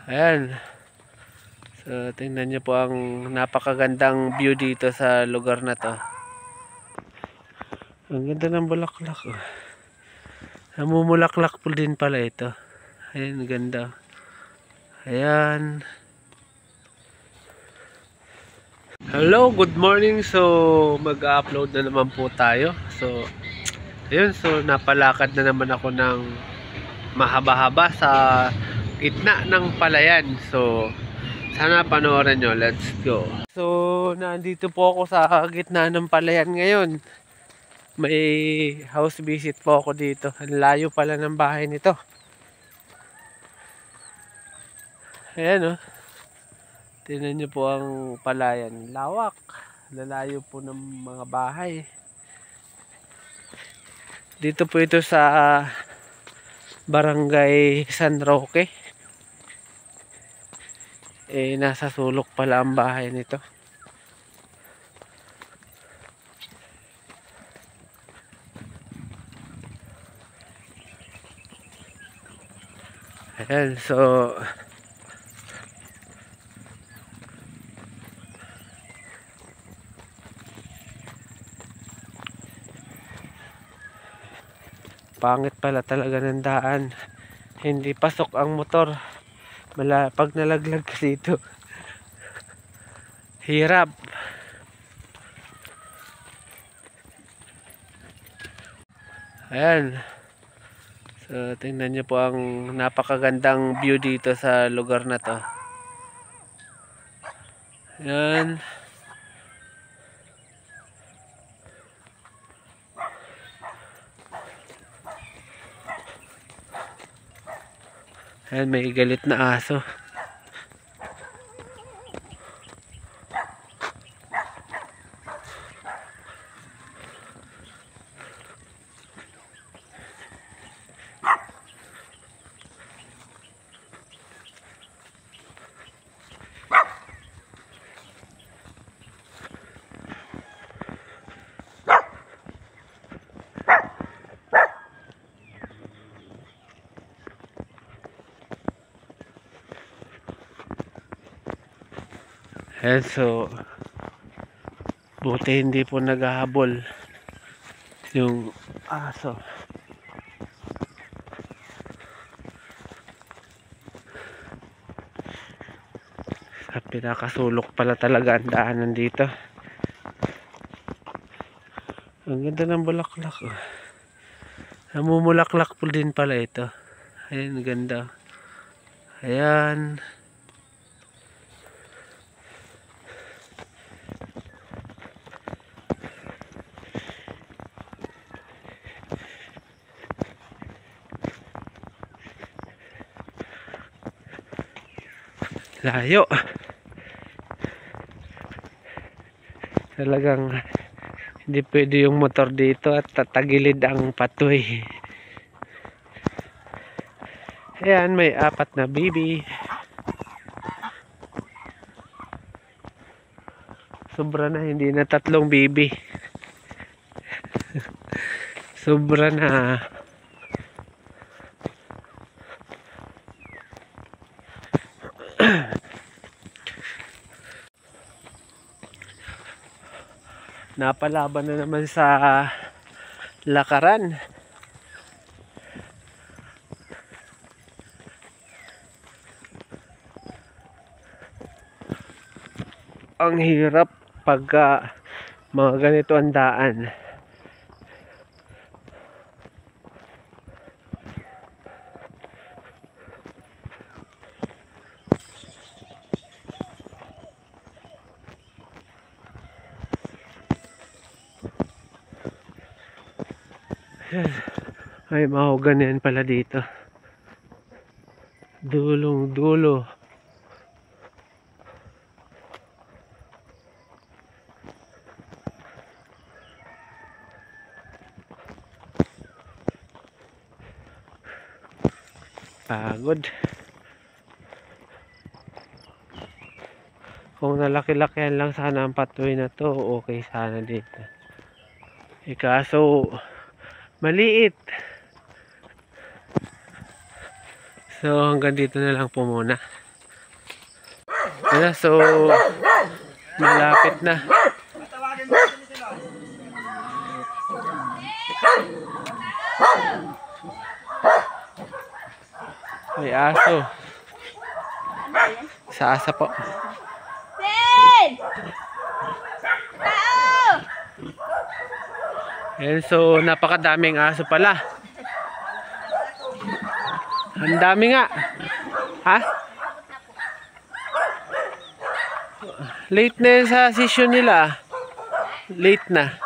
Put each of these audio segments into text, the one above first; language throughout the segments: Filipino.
Ayan. So, tingnan nyo po ang napakagandang view dito sa lugar na to. Ang ganda ng bulaklak. Namumulaklak po din pala ito. Ayan, ganda. Ayan. Hello, good morning. So, mag-upload na naman po tayo. So, ayun. So, napalakad na naman ako ng mahaba-haba sa gitna ng palayan. So, sana panoorin nyo. Let's go. So, nandito po ako sa gitna ng palayan ngayon. May house visit po ako dito. Ang layo pala ng bahay nito. Ayan o. Tingnan nyo po ang palayan. Lawak. Lalayo po ng mga bahay. Dito po ito sa Barangay San Roque. Nasa sulok pala ang bahay nito. Ayan, so pangit pala talaga ng daan. Hindi pasok ang motor. Pag nalaglag ka dito, hirap. Ayan. So, tingnan nyo po ang napakagandang view dito sa lugar na to. Ayan. Ayan, may galit na aso. Ayan, so buti hindi po naghahabol yung aso. At pinakasulok pala talaga ang daanan dito. Ang ganda ng bulaklak. Namumulaklak po din pala ito. Ayan, ganda. Ayan. Layo. Talagang hindi pwede yung motor dito at tatagilid ang patoy. Ayan, may 4 na baby. Sobra na, hindi na 3 baby. Sobra na. Napalaban na naman sa lakaran. Ang hirap pagka mga ganito ang daan. Ay, mahugan yan pala dito. Dulong dulo. Pagod. Kung nalaki-lakihan lang sana ang patuloy na to, okay sana dito. Kaso maliit. So hanggang dito na lang po muna. Ayan, so malapit na. May aso. Sa asa po. Ayan, so napakadaming aso pala. Ang dami nga. Ha? Late na yun sa session nila. Late na.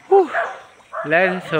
Whew. Ayan, so